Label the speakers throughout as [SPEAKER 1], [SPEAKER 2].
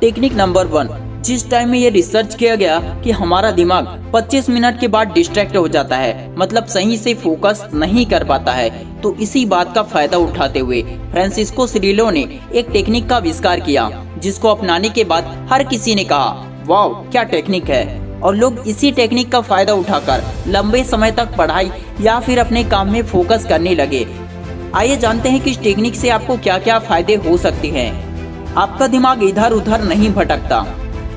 [SPEAKER 1] Technique number 1, जिस time में ये रिसर्च किया गया कि हमारा दिमाग 25 मिनट के बाद डिस्ट्रैक्ट हो जाता है, मतलब सही से फोकस नहीं कर पाता है, तो इसी बात का फायदा उठाते हुए फ्रांसिस्को सिरिलो ने एक टेक्निक का आविष्कार किया, जिसको अपनाने के बाद हर किसी ने कहा वाव क्या टेक्निक है। और लोग इसी टेक्निक का फायदा उठाकर लंबे समय तक पढ़ाई या फिर अपने काम में फोकस करने लगे। आइए जानते हैं कि इस टेक्निक से आपको क्या क्या फायदे हो सकते हैं। आपका दिमाग इधर उधर नहीं भटकता।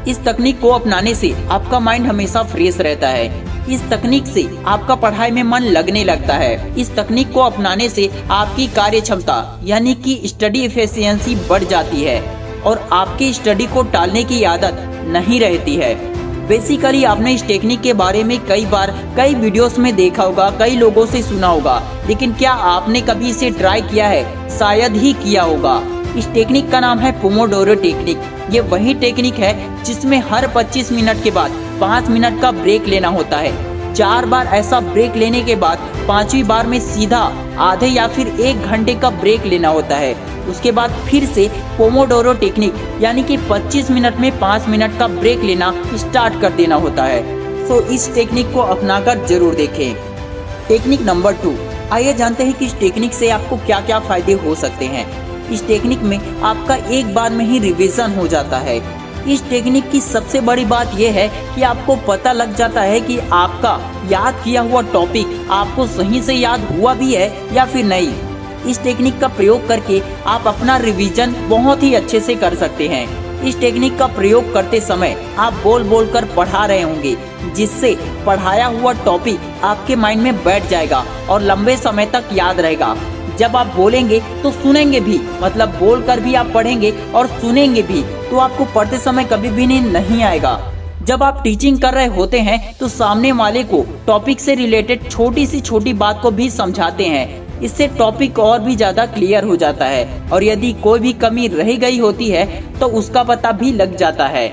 [SPEAKER 1] इस तकनीक को अपनाने से आपका माइंड हमेशा फ्रेश रहता है। इस तकनीक से आपका पढ़ाई में मन लगने लगता है। इस तकनीक को अपनाने से आपकी कार्य क्षमता यानी कि स्टडी एफिशिएंसी बढ़ जाती है और आपकी स्टडी को टालने की आदत नहीं रहती है। बेसिकली आपने इस टेक्निक के बारे में कई बार कई वीडियोस में देखा होगा, कई लोगों से सुना होगा, लेकिन क्या आपने कभी इसे ट्राई किया है? शायद ही किया होगा। इस टेक्निक का नाम है पोमोडोरो टेक्निक। ये वही टेक्निक है जिसमें हर 25 मिनट के बाद 5 मिनट का ब्रेक लेना होता है। 4 बार ऐसा ब्रेक लेने के बाद 5वीं बार में सीधा आधे या फिर 1 घंटे का ब्रेक लेना होता है। उसके बाद फिर से पोमोडोरो टेक्निक यानी कि 25 मिनट में 5 मिनट का ब्रेक लेना स्टार्ट कर देना होता है। तो इस टेक्निक को अपनाकर जरूर देखें। टेक्निक नंबर 2, आइए जानते हैं कि इस टेक्निक से आपको क्या क्या फायदे हो सकते हैं। इस टेक्निक में आपका एक बार में ही रिवीजन हो जाता है। इस टेक्निक की सबसे बड़ी बात यह है कि आपको पता लग जाता है कि आपका याद किया हुआ टॉपिक आपको सही से याद हुआ भी है या फिर नहीं। इस टेक्निक का प्रयोग करके आप अपना रिवीजन बहुत ही अच्छे से कर सकते हैं। इस टेक्निक का प्रयोग करते समय आप बोल बोल कर पढ़ा रहे होंगे, जिससे पढ़ाया हुआ टॉपिक आपके माइंड में बैठ जाएगा और लंबे समय तक याद रहेगा। जब आप बोलेंगे तो सुनेंगे भी, मतलब बोलकर भी आप पढ़ेंगे और सुनेंगे भी, तो आपको पढ़ते समय कभी भी नींद नहीं आएगा। जब आप टीचिंग कर रहे होते हैं तो सामने वाले को टॉपिक से रिलेटेड छोटी सी छोटी बात को भी समझाते हैं। इससे टॉपिक और भी ज्यादा क्लियर हो जाता है और यदि कोई भी कमी रह गई होती है तो उसका पता भी लग जाता है।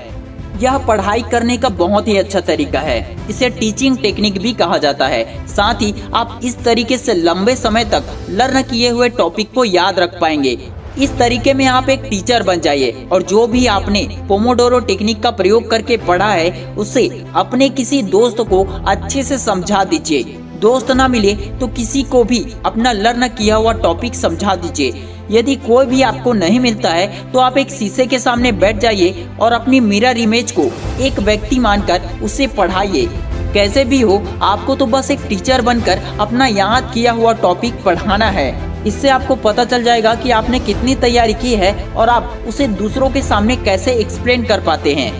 [SPEAKER 1] यह पढ़ाई करने का बहुत ही अच्छा तरीका है। इसे टीचिंग टेक्निक भी कहा जाता है। साथ ही आप इस तरीके से लंबे समय तक लर्न किए हुए टॉपिक को याद रख पाएंगे। इस तरीके में आप एक टीचर बन जाइए और जो भी आपने पोमोडोरो टेक्निक का प्रयोग करके पढ़ा है उसे अपने किसी दोस्त को अच्छे से समझा दीजिए। दोस्त ना मिले तो किसी को भी अपना लर्न किया हुआ टॉपिक समझा दीजिए। यदि कोई भी आपको नहीं मिलता है तो आप एक शीशे के सामने बैठ जाइए और अपनी मिरर इमेज को एक व्यक्ति मानकर उसे पढ़ाइए। कैसे भी हो, आपको तो बस एक टीचर बनकर अपना याद किया हुआ टॉपिक पढ़ाना है। इससे आपको पता चल जाएगा कि आपने कितनी तैयारी की है और आप उसे दूसरों के सामने कैसे एक्सप्लेन कर पाते हैं।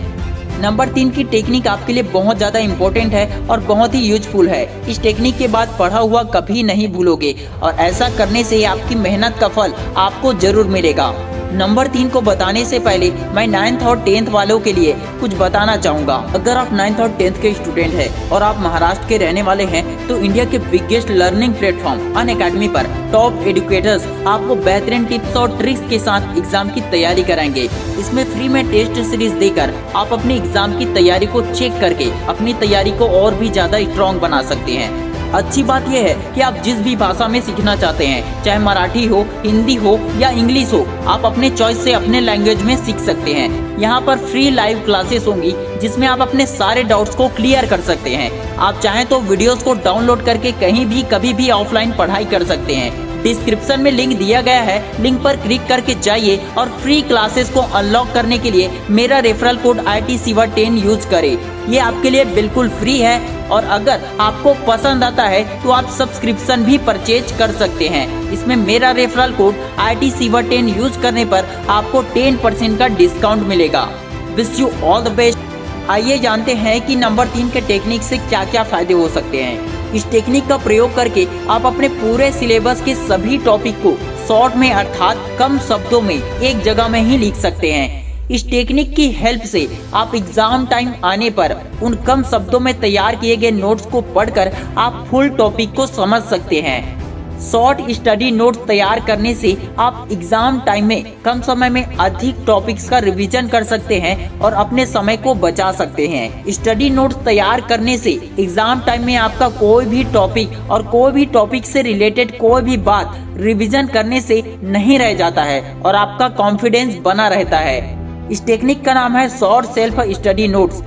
[SPEAKER 1] नंबर 3 की टेक्निक आपके लिए बहुत ज्यादा इम्पोर्टेंट है और बहुत ही यूजफुल है। इस टेक्निक के बाद पढ़ा हुआ कभी नहीं भूलोगे और ऐसा करने से आपकी मेहनत का फल आपको जरूर मिलेगा। नंबर 3 को बताने से पहले मैं 9th और 10th वालों के लिए कुछ बताना चाहूँगा। अगर आप 9th और 10th के स्टूडेंट हैं और आप महाराष्ट्र के रहने वाले हैं तो इंडिया के बिगेस्ट लर्निंग प्लेटफॉर्म अनअकैडमी पर टॉप एजुकेटर्स आपको बेहतरीन टिप्स और ट्रिक्स के साथ एग्जाम की तैयारी कराएंगे। इसमें फ्री में टेस्ट सीरीज देकर आप अपनी एग्जाम की तैयारी को चेक करके अपनी तैयारी को और भी ज्यादा स्ट्रॉन्ग बना सकते हैं। अच्छी बात यह है कि आप जिस भी भाषा में सीखना चाहते हैं, चाहे मराठी हो, हिंदी हो या इंग्लिश हो, आप अपने चॉइस से अपने लैंग्वेज में सीख सकते हैं। यहाँ पर फ्री लाइव क्लासेस होंगी जिसमें आप अपने सारे डाउट्स को क्लियर कर सकते हैं। आप चाहें तो वीडियोस को डाउनलोड करके कहीं भी कभी भी ऑफलाइन पढ़ाई कर सकते हैं। डिस्क्रिप्शन में लिंक दिया गया है, लिंक पर क्लिक करके जाइए और फ्री क्लासेस को अनलॉक करने के लिए मेरा रेफरल कोड ITSEWA10 यूज करें। ये आपके लिए बिल्कुल फ्री है और अगर आपको पसंद आता है तो आप सब्सक्रिप्शन भी परचेज कर सकते हैं। इसमें मेरा रेफरल कोड ITSEWA10 यूज करने पर आपको 10% का डिस्काउंट मिलेगा। Wish you all the best. आइए जानते हैं कि नंबर 3 के टेक्निक से क्या क्या फायदे हो सकते हैं। इस टेक्निक का प्रयोग करके आप अपने पूरे सिलेबस के सभी टॉपिक को शॉर्ट में अर्थात कम शब्दों में एक जगह में ही लिख सकते हैं। इस टेक्निक की हेल्प से आप एग्जाम टाइम आने पर उन कम शब्दों में तैयार किए गए नोट्स को पढ़कर आप फुल टॉपिक को समझ सकते हैं। शॉर्ट स्टडी नोट्स तैयार करने से आप एग्जाम टाइम में कम समय में अधिक टॉपिक्स का रिवीजन कर सकते हैं और अपने समय को बचा सकते हैं। स्टडी नोट्स तैयार करने से एग्जाम टाइम में आपका कोई भी टॉपिक और कोई भी टॉपिक से रिलेटेड कोई भी बात रिवीजन करने से नहीं रह जाता है और आपका कॉन्फिडेंस बना रहता है। इस टेक्निक का नाम है शॉर्ट सेल्फ स्टडी नोट्स।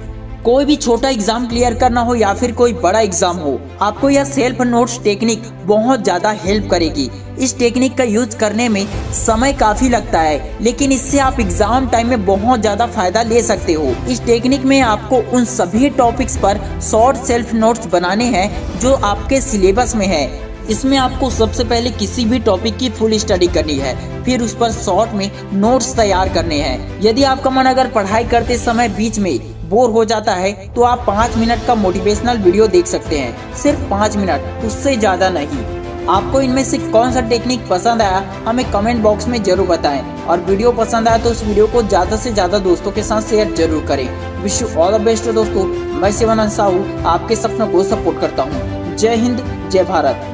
[SPEAKER 1] कोई भी छोटा एग्जाम क्लियर करना हो या फिर कोई बड़ा एग्जाम हो, आपको यह सेल्फ नोट्स टेक्निक बहुत ज्यादा हेल्प करेगी। इस टेक्निक का यूज करने में समय काफी लगता है, लेकिन इससे आप एग्जाम टाइम में बहुत ज्यादा फायदा ले सकते हो। इस टेक्निक में आपको उन सभी टॉपिक्स पर शॉर्ट सेल्फ नोट्स बनाने हैं जो आपके सिलेबस में है। इसमें आपको सबसे पहले किसी भी टॉपिक की फुल स्टडी करनी है, फिर उस पर शॉर्ट में नोट्स तैयार करने हैं। यदि आपका मन अगर पढ़ाई करते समय बीच में बोर हो जाता है तो आप 5 मिनट का मोटिवेशनल वीडियो देख सकते हैं, सिर्फ 5 मिनट, उससे ज्यादा नहीं। आपको इनमें से कौन सा टेक्निक पसंद आया हमें कमेंट बॉक्स में जरूर बताएं, और वीडियो पसंद आया तो उस वीडियो को ज्यादा से ज्यादा दोस्तों के साथ शेयर जरूर करें। Wish you all the best दोस्तों। मैं शिवानंद साहू आपके सपनों को सपोर्ट करता हूँ। जय हिंद, जय भारत।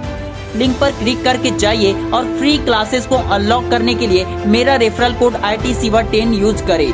[SPEAKER 1] लिंक पर क्लिक करके जाइए और फ्री क्लासेस को अनलॉक करने के लिए मेरा referral code IT Shiva 10 use करें।